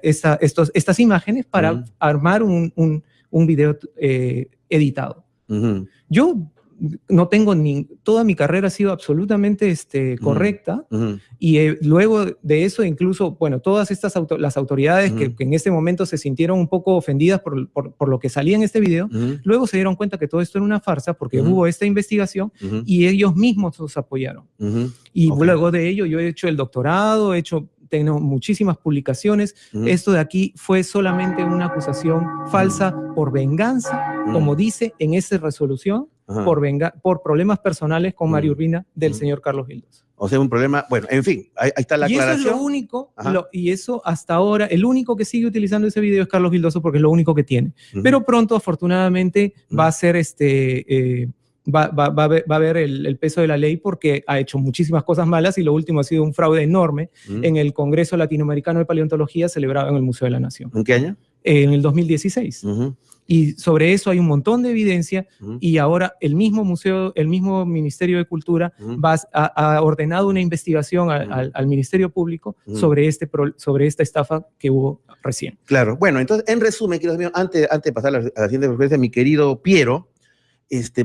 estas imágenes para armar un video editado. Yo no tengo toda mi carrera ha sido absolutamente correcta y luego de eso incluso, bueno, todas las autoridades que en este momento se sintieron un poco ofendidas por lo que salía en este video, luego se dieron cuenta que todo esto era una farsa porque hubo esta investigación y ellos mismos nos apoyaron. Y luego de ello yo he hecho el doctorado, tengo muchísimas publicaciones. Esto de aquí fue solamente una acusación falsa por venganza, como dice en esa resolución, por problemas personales con María Urbina del señor Carlos Gildoso. O sea, un problema, bueno, en fin, ahí está la aclaración. Y eso es lo único, y eso hasta ahora, el único que sigue utilizando ese video es Carlos Gildoso porque es lo único que tiene. Pero pronto, afortunadamente, va a ser va a haber el peso de la ley porque ha hecho muchísimas cosas malas y lo último ha sido un fraude enorme en el Congreso Latinoamericano de Paleontología celebrado en el Museo de la Nación. ¿En qué año? En el 2016. Y sobre eso hay un montón de evidencia y ahora el mismo Ministerio de Cultura ha ordenado una investigación al Ministerio Público sobre esta estafa que hubo recién. Claro. Bueno, entonces, en resumen, queridos amigos, antes de pasar a la siguiente conferencia, mi querido Piero,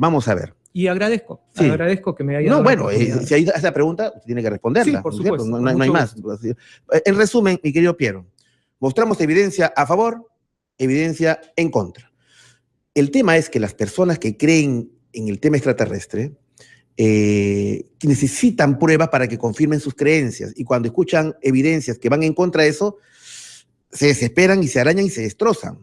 vamos a ver. Y agradezco que me haya dado. No, bueno, si hay esa pregunta, usted tiene que responderla. Sí, por supuesto. No hay más. En resumen, mi querido Piero, mostramos evidencia a favor, evidencia en contra. El tema es que las personas que creen en el tema extraterrestre necesitan pruebas para que confirmen sus creencias. Y cuando escuchan evidencias que van en contra de eso, se desesperan y se arañan y se destrozan.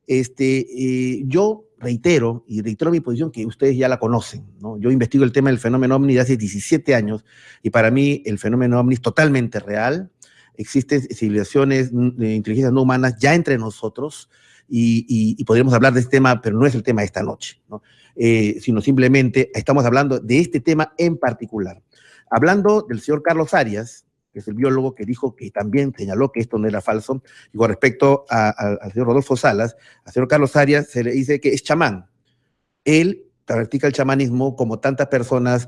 Yo reitero mi posición que ustedes ya la conocen, ¿no? Yo investigo el tema del fenómeno ovni de hace 17 años y para mí el fenómeno ovni es totalmente real. Existen civilizaciones de inteligencias no humanas ya entre nosotros y podríamos hablar de este tema, pero no es el tema de esta noche, ¿no? Sino simplemente estamos hablando de este tema en particular. Hablando del señor Carlos Arias, que es el biólogo que dijo que también señaló que esto no era falso, y con respecto al señor Rodolfo Salas, al señor Carlos Arias se le dice que es chamán. Él practica el chamanismo como tantas personas,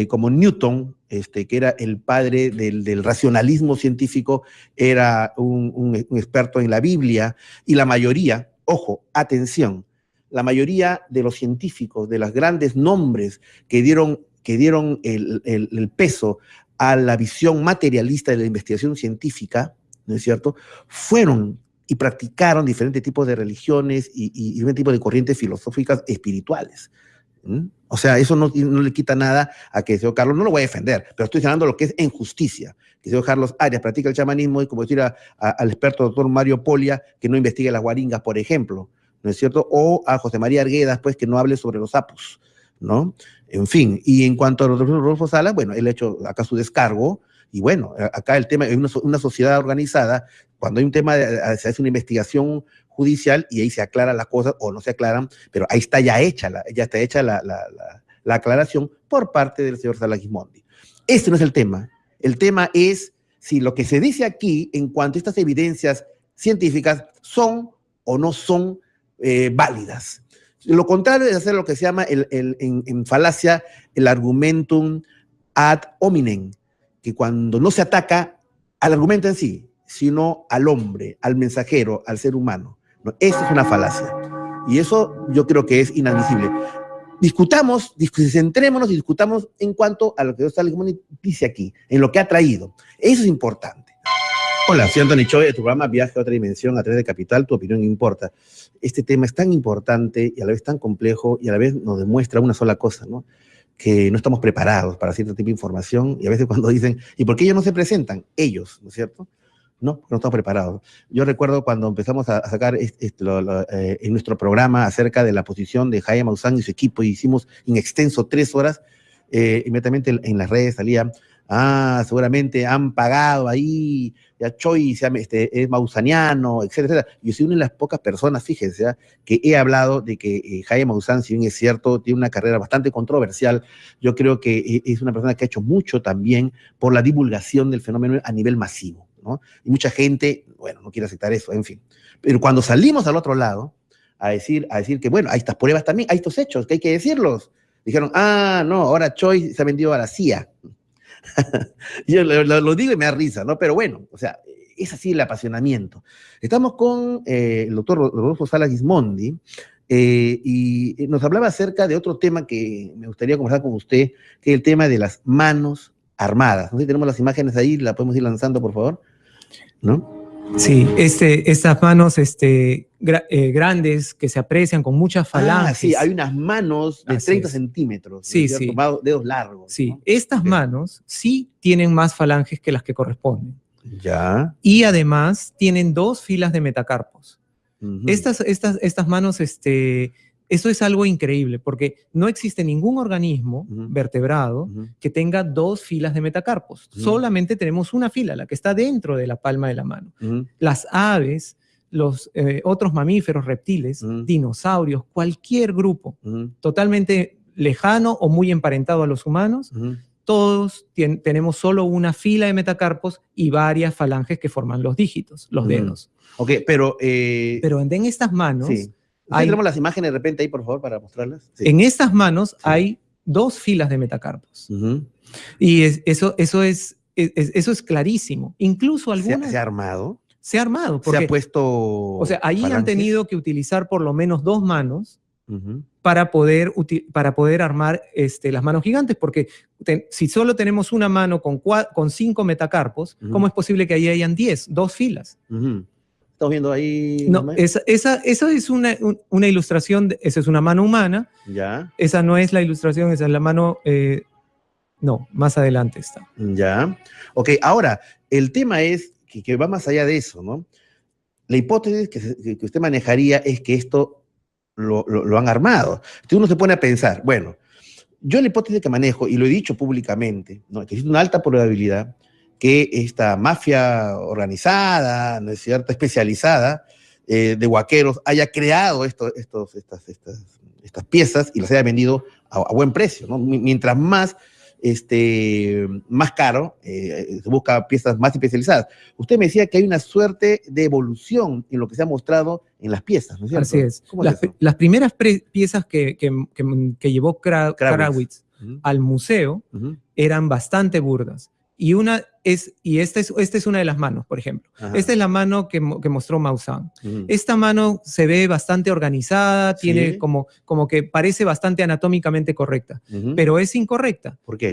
como Newton, que era el padre del racionalismo científico, era un experto en la Biblia, y la mayoría, ojo, atención, la mayoría de los científicos, de los grandes nombres que dieron el peso a la visión materialista de la investigación científica, ¿no es cierto?, fueron y practicaron diferentes tipos de religiones y diferentes tipos de corrientes filosóficas espirituales. O sea, eso no le quita nada a que el señor Carlos, no lo voy a defender, pero estoy señalando lo que es en justicia. Que el señor Carlos Arias practica el chamanismo y como decir al experto doctor Mario Polia que no investigue las guaringas, por ejemplo, ¿no es cierto? O a José María Arguedas, pues, que no hable sobre los sapos, ¿no? En fin, y en cuanto a Rodolfo Salas, bueno, él ha hecho acá su descargo, y bueno, acá el tema es una sociedad organizada, cuando hay un tema, se hace una investigación judicial y ahí se aclaran las cosas o no se aclaran, pero ahí está ya está hecha la aclaración por parte del señor Salas Gismondi. Este no es el tema es si lo que se dice aquí en cuanto a estas evidencias científicas son o no son válidas. Lo contrario es hacer lo que se llama en falacia el argumentum ad hominem, que cuando no se ataca al argumento en sí, sino al hombre, al mensajero, al ser humano, ¿no? Eso es una falacia. Y eso yo creo que es inadmisible. Centrémonos y discutamos en cuanto a lo que Salas Gismondi dice aquí, en lo que ha traído. Eso es importante. Hola, soy Anthony Choi de tu programa Viaje a otra dimensión a través de Capital, tu opinión importa. Este tema es tan importante y a la vez tan complejo y a la vez nos demuestra una sola cosa, ¿no? Que no estamos preparados para cierto tipo de información y a veces cuando dicen, ¿y por qué ellos no se presentan? Ellos, ¿no es cierto? No, no estamos preparados. Yo recuerdo cuando empezamos a sacar en nuestro programa acerca de la posición de Jaime Maussan y su equipo, y hicimos en extenso 3 horas, inmediatamente en las redes salía, seguramente han pagado ahí, ya Choi es mausaniano, etcétera, etcétera. Yo soy una de las pocas personas, fíjense, que he hablado de que Jaime Maussan, si bien es cierto, tiene una carrera bastante controversial, yo creo que es una persona que ha hecho mucho también por la divulgación del fenómeno a nivel masivo, ¿no? Y mucha gente, bueno, no quiere aceptar eso, en fin. Pero cuando salimos al otro lado a decir que, bueno, hay estas pruebas también, hay estos hechos, que hay que decirlos. Dijeron, no, ahora Choi se ha vendido a la CIA. Yo lo digo y me da risa, ¿no? Pero bueno, o sea, es así el apasionamiento. Estamos con el doctor Rodolfo Salas Gismondi, y nos hablaba acerca de otro tema que me gustaría conversar con usted, que es el tema de las manos armadas. No sé si tenemos las imágenes ahí, la podemos ir lanzando, por favor, ¿no? Sí, estas manos grandes que se aprecian con muchas falanges. Sí, hay unas manos de 30 centímetros. Sí, sí. Dedos largos. Sí, ¿no? estas manos sí tienen más falanges que las que corresponden. Ya. Y además tienen 2 filas de metacarpos. Estas manos, eso es algo increíble, porque no existe ningún organismo vertebrado que tenga 2 filas de metacarpos. Solamente tenemos una fila, la que está dentro de la palma de la mano. Las aves, los otros mamíferos, reptiles, dinosaurios, cualquier grupo totalmente lejano o muy emparentado a los humanos, todos tenemos solo una fila de metacarpos y varias falanges que forman los dígitos, los dedos. Ok, pero en estas manos... Sí. Tenemos las imágenes de repente ahí, por favor, para mostrarlas. Sí. En estas manos hay 2 filas de metacarpos. Y eso es clarísimo. Incluso algunas... ¿Se ha armado? Se ha armado. Porque, se ha puesto... O sea, ahí falanges. Han tenido que utilizar por lo menos 2 manos para poder armar las manos gigantes, porque si solo tenemos una mano con 5 metacarpos, ¿cómo es posible que ahí hayan 2 filas? Estamos viendo ahí... No, esa es una ilustración, esa es una mano humana. Ya. Esa no es la ilustración, esa es la mano... no, más adelante está. Ya. Ok, ahora, el tema es que va más allá de eso, ¿no? La hipótesis que usted manejaría es que esto lo han armado. Entonces uno se pone a pensar, bueno, yo la hipótesis que manejo, y lo he dicho públicamente, ¿no?, que existe una alta probabilidad que esta mafia organizada, ¿no es cierto?, especializada, de huaqueros, haya creado estas piezas y las haya vendido a buen precio, ¿no? Mientras más caro, se busca piezas más especializadas. Usted me decía que hay una suerte de evolución en lo que se ha mostrado en las piezas, ¿no es cierto? Así es. ¿Cómo es eso? Las primeras piezas que llevó Krawitz al museo eran bastante burdas. Y esta es una de las manos, por ejemplo. Esta es la mano que mostró Maussan. Esta mano se ve bastante organizada, tiene como que parece bastante anatómicamente correcta, pero es incorrecta. ¿Por qué?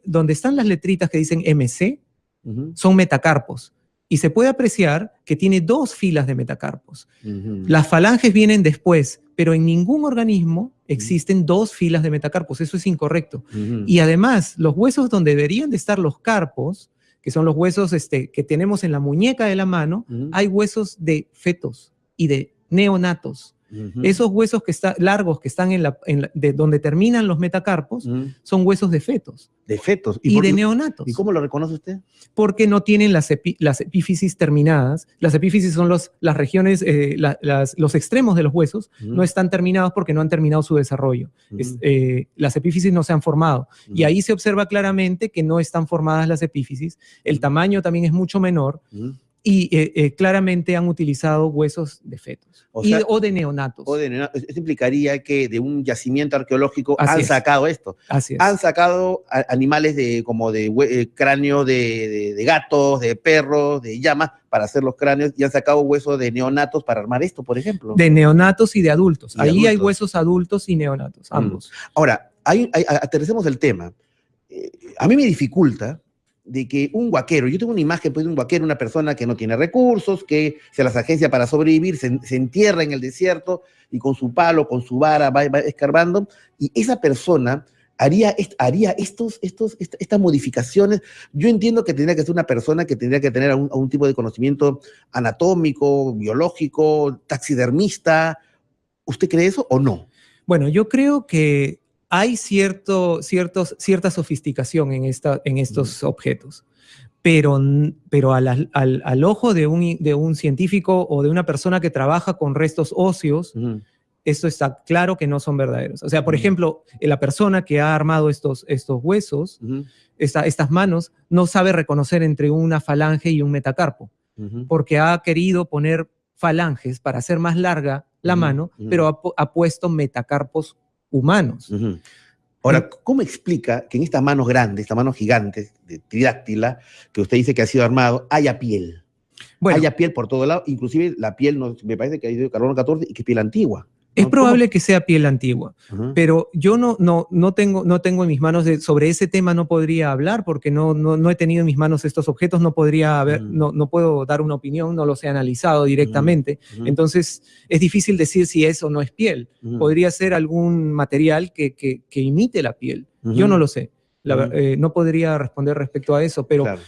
Donde están las letritas que dicen MC son metacarpos. Y se puede apreciar que tiene 2 filas de metacarpos. Las falanges vienen después, pero en ningún organismo existen 2 filas de metacarpos. Eso es incorrecto. Y además, los huesos donde deberían de estar los carpos, que son los huesos que tenemos en la muñeca de la mano, hay huesos de fetos y de neonatos. Esos huesos largos que están de donde terminan los metacarpos son huesos de fetos. De fetos. Y de neonatos. ¿Y cómo lo reconoce usted? Porque no tienen las epífisis terminadas. Las epífisis son las regiones, los extremos de los huesos, no están terminados porque no han terminado su desarrollo. Las epífisis no se han formado. Y ahí se observa claramente que no están formadas las epífisis. El tamaño también es mucho menor. Y claramente han utilizado huesos de fetos o de neonatos. Eso implicaría que de un yacimiento arqueológico sacado esto. Así es. Han sacado animales como de cráneo de gatos, de perros, de llamas, para hacer los cráneos, y han sacado huesos de neonatos para armar esto, por ejemplo. De neonatos y de adultos. Ahí hay huesos adultos y neonatos, ambos. Ahora, aterricemos el tema. A mí me dificulta de que un huaquero, yo tengo una imagen pues, de un huaquero, una persona que no tiene recursos, que se las agencia para sobrevivir, se entierra en el desierto y con su palo, con su vara va escarbando, y esa persona haría estas modificaciones. Yo entiendo que tendría que ser una persona que tendría que tener algún tipo de conocimiento anatómico, biológico, taxidermista. ¿Usted cree eso o no? Bueno, yo creo que hay cierta sofisticación en estos objetos, pero al ojo de un científico o de una persona que trabaja con restos óseos, esto está claro que no son verdaderos. O sea, por ejemplo, la persona que ha armado estos huesos, estas manos, no sabe reconocer entre una falange y un metacarpo, porque ha querido poner falanges para hacer más larga la mano, pero ha puesto metacarpos humanos. Ahora, ¿cómo explica que en estas manos grandes, estas manos gigantes, de tridáctila, que usted dice que ha sido armado, haya piel? Bueno, haya piel por todo lado, inclusive la piel, me parece que ha sido carbono 14 y que es piel antigua. Es probable que sea piel antigua, pero yo no tengo en mis manos, sobre ese tema no podría hablar porque no he tenido en mis manos estos objetos, no puedo dar una opinión, no los he analizado directamente, entonces es difícil decir si es o no es piel. Podría ser algún material que imite la piel, yo no lo sé. No podría responder respecto a eso, pero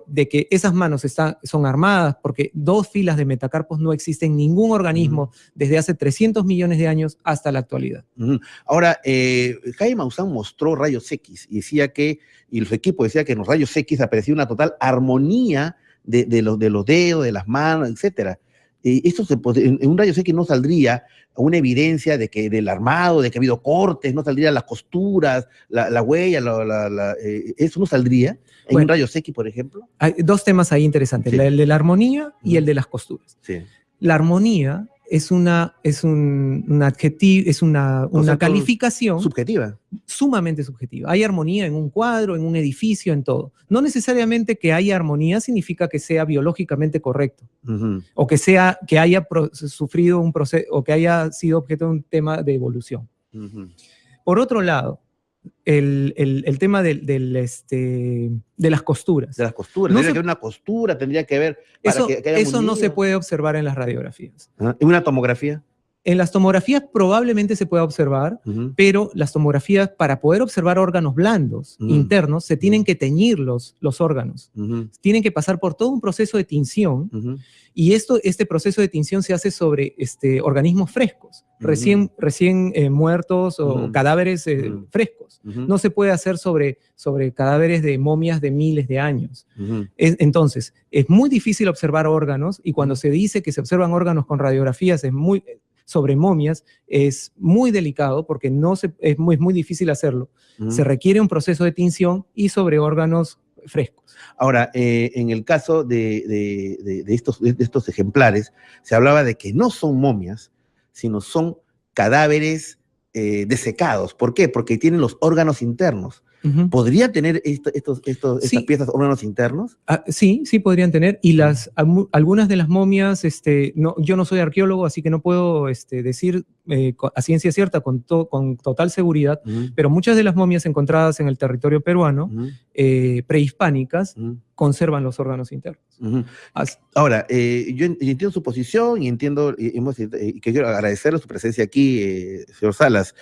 de que esas manos son armadas, porque 2 filas de metacarpos no existen en ningún organismo desde hace 300 millones de años hasta la actualidad. Ahora, Jaime Maussan mostró rayos X y su equipo decía que en los rayos X aparecía una total armonía de los dedos, de las manos, etc. Esto en un rayos X no saldría una evidencia del armado, de que ha habido cortes, no saldrían las costuras, la huella, eso no saldría en un rayos X, por ejemplo. Hay 2 temas ahí interesantes, el de la armonía y el de las costuras. Sí. La armonía es un adjetivo, es una calificación subjetiva. Sumamente subjetiva. Hay armonía en un cuadro, en un edificio, en todo. No necesariamente que haya armonía significa que sea biológicamente correcto, o que haya sufrido un proceso, o que haya sido objeto de un tema de evolución. Por otro lado, el tema de las costuras. De las costuras. Tendría que haber una costura, tendría que haber... Eso no se puede observar en las radiografías. ¿En una tomografía? En las tomografías probablemente se pueda observar, pero las tomografías, para poder observar órganos blandos internos, se tienen que teñir los órganos. Tienen que pasar por todo un proceso de tinción, y este proceso de tinción se hace sobre organismos frescos, recién muertos o cadáveres frescos. No se puede hacer sobre cadáveres de momias de miles de años. Entonces, es muy difícil observar órganos, y cuando se dice que se observan órganos con radiografías sobre momias, es muy delicado porque es muy difícil hacerlo. Se requiere un proceso de tinción y sobre órganos frescos. Ahora, en el caso de estos ejemplares, se hablaba de que no son momias, sino son cadáveres desecados. ¿Por qué? Porque tienen los órganos internos. ¿Podría tener estas piezas órganos internos? Sí, podrían tener. Y algunas de las momias, yo no soy arqueólogo, así que no puedo decir a ciencia cierta con total seguridad, pero muchas de las momias encontradas en el territorio peruano, prehispánicas, conservan los órganos internos. Ahora, yo entiendo su posición y entiendo, y que quiero agradecerle su presencia aquí, señor Salas.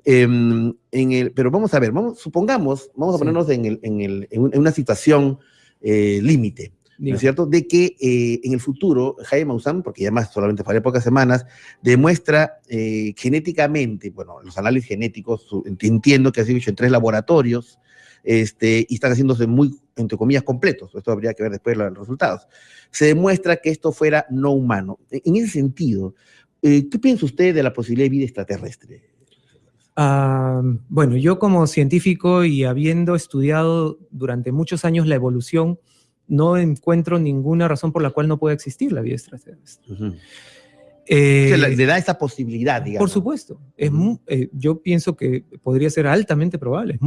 Pero vamos a ver, supongamos, vamos a ponernos en una situación límite, ¿no es cierto? De que en el futuro, Jaime Maussan, porque ya más solamente fue pocas semanas, demuestra genéticamente, bueno, los análisis genéticos, entiendo que ha sido hecho en 3 laboratorios, y están haciéndose muy, entre comillas, completos. Esto habría que ver después los resultados. Se demuestra que esto fuera no humano. En ese sentido, ¿qué piensa usted de la posibilidad de vida extraterrestre? Bueno, yo como científico y habiendo estudiado durante muchos años la evolución, no encuentro ninguna razón por la cual no pueda existir la vida extraterrestre. Le da esa posibilidad, digamos. Por supuesto. Yo pienso que podría ser altamente probable.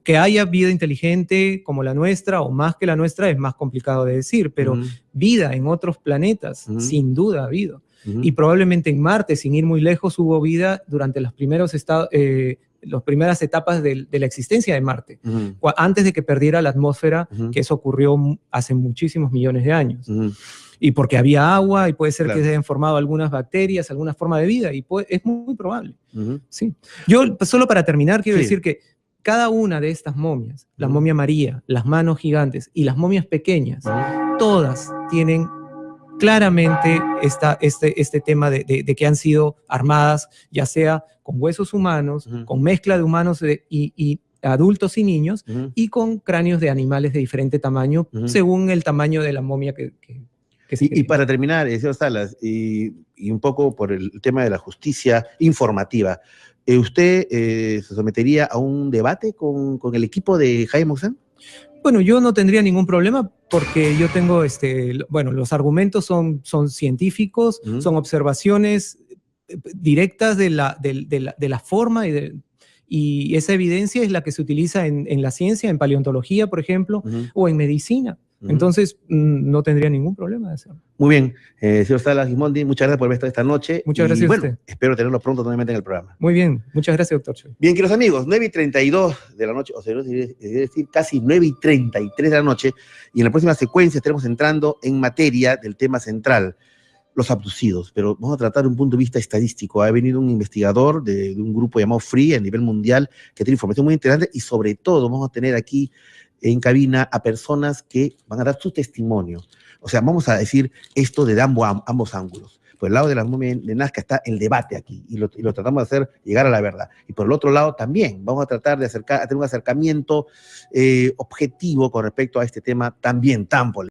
Que haya vida inteligente como la nuestra o más que la nuestra es más complicado de decir, pero vida en otros planetas, sin duda ha habido. Y probablemente en Marte, sin ir muy lejos, hubo vida durante las primeras etapas de la existencia de Marte, antes de que perdiera la atmósfera, que eso ocurrió hace muchísimos millones de años. Y porque había agua, y puede ser que se hayan formado algunas bacterias, alguna forma de vida, y es muy probable. Sí. Yo, solo para terminar, quiero decir que cada una de estas momias, la momia María, las manos gigantes y las momias pequeñas, todas tienen claramente este tema de que han sido armadas, ya sea con huesos humanos, con mezcla de humanos y adultos y niños, y con cráneos de animales de diferente tamaño, según el tamaño de la momia que se y para terminar, señor Salas, y un poco por el tema de la justicia informativa, ¿usted se sometería a un debate con el equipo de Jaime Maussan? Bueno, yo no tendría ningún problema porque yo tengo, bueno, los argumentos son científicos, son observaciones directas de la forma y esa evidencia es la que se utiliza en la ciencia, en paleontología, por ejemplo, o en medicina. Entonces, no tendría ningún problema de hacerlo. Muy bien, señor Salas Gismondi, muchas gracias por haber estado esta noche. Muchas gracias a usted. Espero tenerlo pronto nuevamente en el programa. Muy bien, muchas gracias, doctor Choi. Bien, queridos amigos, 9:32 de la noche, o sea, es decir, casi 9:33 de la noche, y en la próxima secuencia estaremos entrando en materia del tema central, los abducidos, pero vamos a tratar un punto de vista estadístico. Ha venido un investigador de un grupo llamado FREE a nivel mundial que tiene información muy interesante y sobre todo vamos a tener aquí en cabina a personas que van a dar su testimonio. O sea, vamos a decir esto de ambos ángulos. Por el lado de la momia de Nazca está el debate aquí y lo tratamos de hacer llegar a la verdad. Y por el otro lado también vamos a tratar de tener un acercamiento objetivo con respecto a este tema también tan polémico.